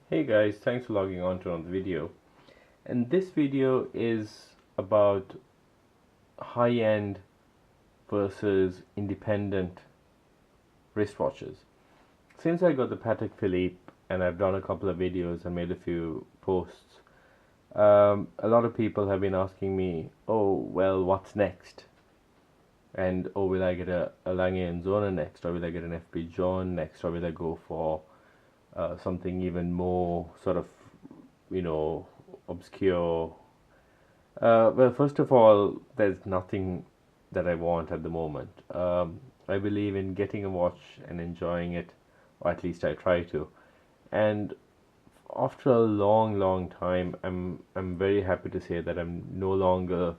Hey guys, thanks for logging on to another video. And this video is about high-end versus independent wristwatches. Since I got the Patek Philippe and I've done a couple of videos and made a few posts, a lot of people have been asking me, oh, well, what's next? And oh, will I get a Lange & Söhne next, or will I get an FP Jones next, or will I go for something even more sort of, you know, obscure. Well, first of all, there's nothing that I want at the moment. I believe in getting a watch and enjoying it, or at least I try to. And after a long, long time, I'm very happy to say that I'm no longer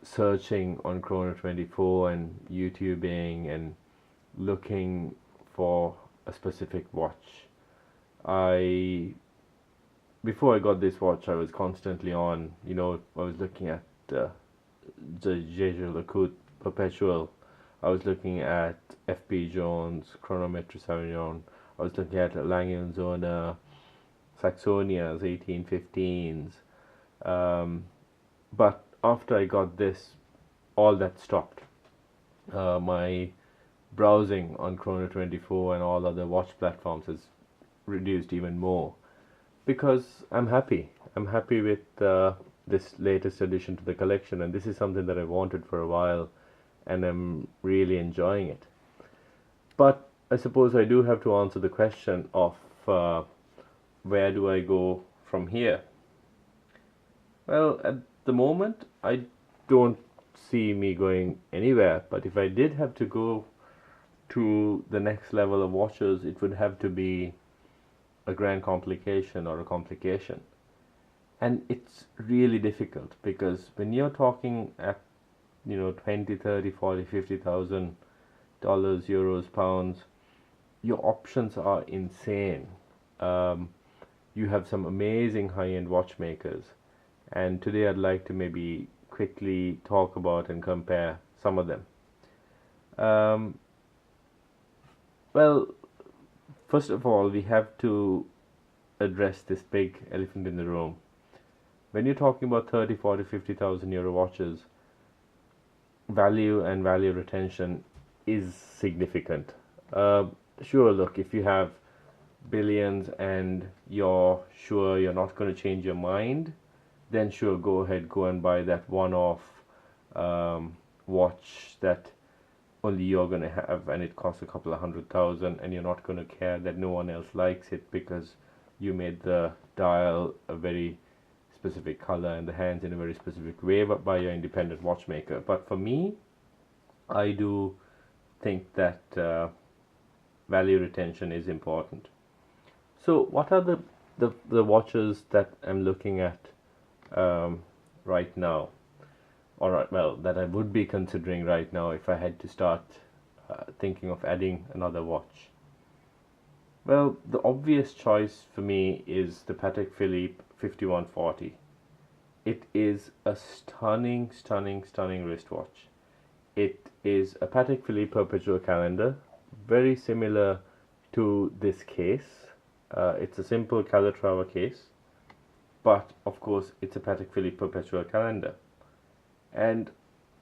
searching on Chrono24 and YouTubing and looking for a specific watch. I Before I got this watch, I was constantly on. I was looking at the Jaeger LeCoultre Perpetual. I was looking at FP Jones, Chronometre Sauvignon. I was looking at Lange & Söhne, Saxonia's 1815s. But after I got this, all that stopped. My browsing on Chrono24 and all other watch platforms has reduced even more because I'm happy. I'm happy with this latest addition to the collection, and this is something that I wanted for a while, and I'm really enjoying it. But I suppose I do have to answer the question of where do I go from here? Well, at the moment, I don't see me going anywhere, but if I did have to go to the next level of watches, it would have to be a grand complication or a complication. And it's really difficult because when you're talking at 20, 30, 40, 50,000 dollars, euros, pounds, your options are insane. You have some amazing high-end watchmakers, and today I'd like to maybe quickly talk about and compare some of them. um, well, first of all, we have to address this big elephant in the room. When you're talking about 30, 40, 50,000 euro watches, value and value retention is significant. Uh, sure, look, if you have billions and you're sure you're not going to change your mind, then sure, go ahead, go and buy that one-off watch that only you're going to have, and it costs a couple of 100,000, and you're not going to care that no one else likes it because you made the dial a very specific color and the hands in a very specific way by your independent watchmaker. But for me, I do think that value retention is important. So what are the watches that I'm looking at right now? Or well, that I would be considering right now if I had to start thinking of adding another watch. Well, the obvious choice for me is the Patek Philippe 5140. It is a stunning, stunning, stunning wristwatch. It is a Patek Philippe perpetual calendar, very similar to this case. It's a simple Calatrava case, but of course it's a Patek Philippe perpetual calendar. And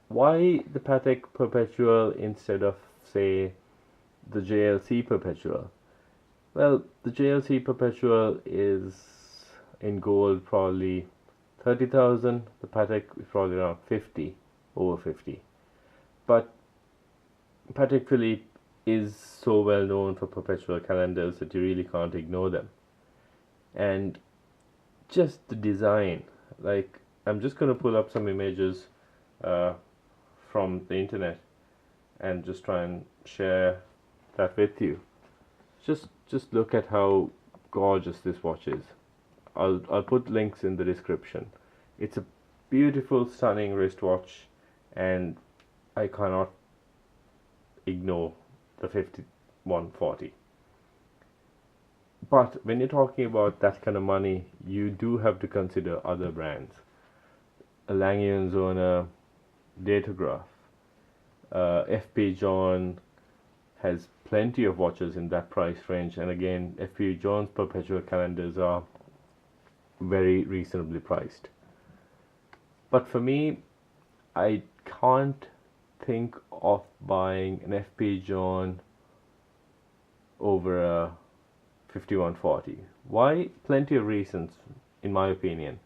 why the Patek Perpetual instead of, say, the JLC Perpetual? Well, the JLC Perpetual is in gold probably 30,000. The Patek is probably around 50, over 50. But Patek Philippe is so well known for perpetual calendars that you really can't ignore them. And just the design, like, I'm just going to pull up some images from the internet and just try and share that with you. Just look at how gorgeous this watch is. I'll put links in the description. It's a beautiful, stunning wristwatch, and I cannot ignore the 5140. But when you're talking about that kind of money, you do have to consider other brands. A Lange & Söhne Datograph, FP Jones has plenty of watches in that price range, and again, FP Jones perpetual calendars are very reasonably priced. But for me, I can't think of buying an FP Jones over a 5140. Why? Plenty of reasons, in my opinion.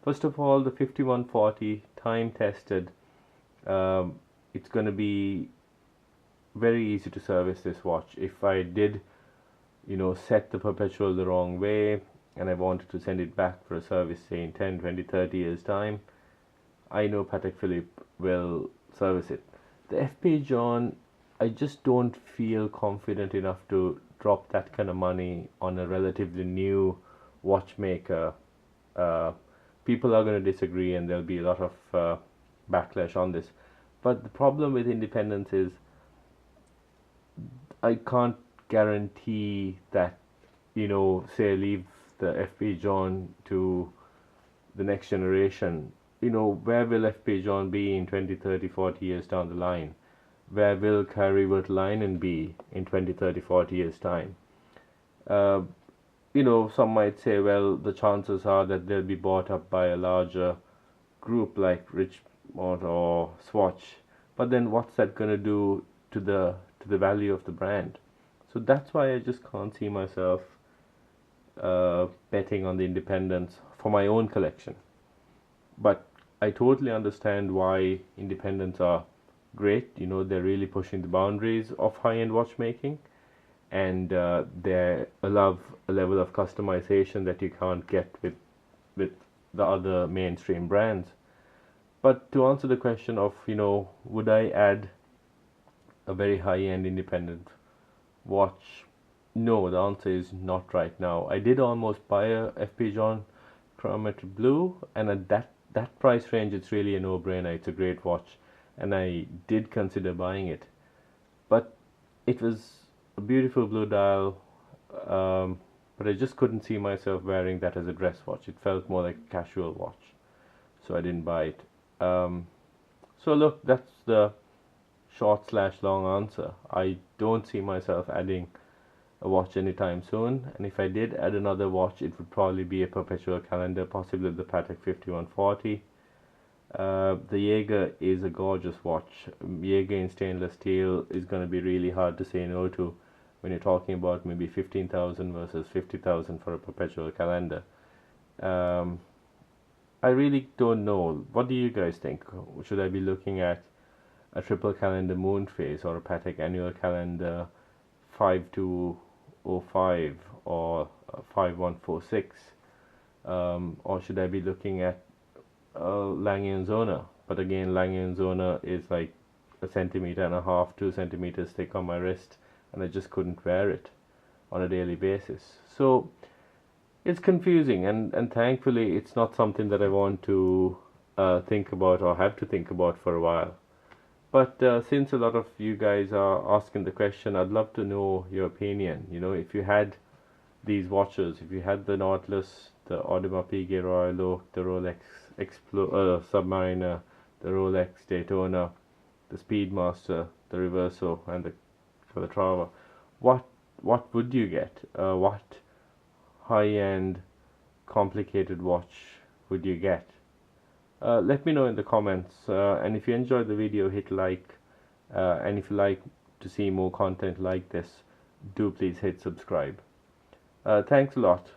First of all, the 5140 time tested. It's going to be very easy to service this watch. If I did, set the perpetual the wrong way and I wanted to send it back for a service, say in 10, 20, 30 years time, I know Patek Philippe will service it. The FP Jones, I just don't feel confident enough to drop that kind of money on a relatively new watchmaker. People are going to disagree and there'll be a lot of backlash on this. But the problem with independence is I can't guarantee that, say leave the FP Jones to the next generation. Where will FP Jones be in 20, 30, 40 years down the line? Where will Carey-Wertheim be in 20, 30, 40 years time? Some might say, well, the chances are that they'll be bought up by a larger group like Richmond or Swatch. But then what's that going to do to the value of the brand? So that's why I just can't see myself betting on the independents for my own collection. But I totally understand why independents are great. They're really pushing the boundaries of high-end watchmaking, and they allow a level of customization that you can't get with the other mainstream brands. But to answer the question of, would I add a very high-end independent watch? No, the answer is not right now. I did almost buy a FP Jones Chronometer Blue, and at that price range, it's really a no-brainer. It's a great watch, and I did consider buying it. But it was a beautiful blue dial, but I just couldn't see myself wearing that as a dress watch. It felt more like a casual watch, so I didn't buy it. So look, that's the short/long answer. I don't see myself adding a watch anytime soon, and if I did add another watch, it would probably be a perpetual calendar, possibly the Patek 5140. The Jaeger is a gorgeous watch. Jaeger in stainless steel is going to be really hard to say no to when you're talking about maybe 15,000 versus 50,000 for a perpetual calendar. I really don't know. What do you guys think? Should I be looking at a triple calendar moon phase or a Patek annual calendar 5205 or 5146? Or should I be looking at Lange & Söhne? But again, Lange & Söhne is like 1.5 centimeters, 2 centimeters thick on my wrist, and I just couldn't wear it on a daily basis. So it's confusing, and thankfully it's not something that I want to think about or have to think about for a while. But since a lot of you guys are asking the question, I'd love to know your opinion. If you had these watches, if you had the Nautilus, the Audemars Piguet Royal Oak, the Rolex Submariner, the Rolex Daytona, the Speedmaster, the Reverso, and the Calatrava, what would you get? What high-end complicated watch would you get? Let me know in the comments, and if you enjoyed the video, hit like, and if you like to see more content like this, do please hit subscribe. Thanks a lot.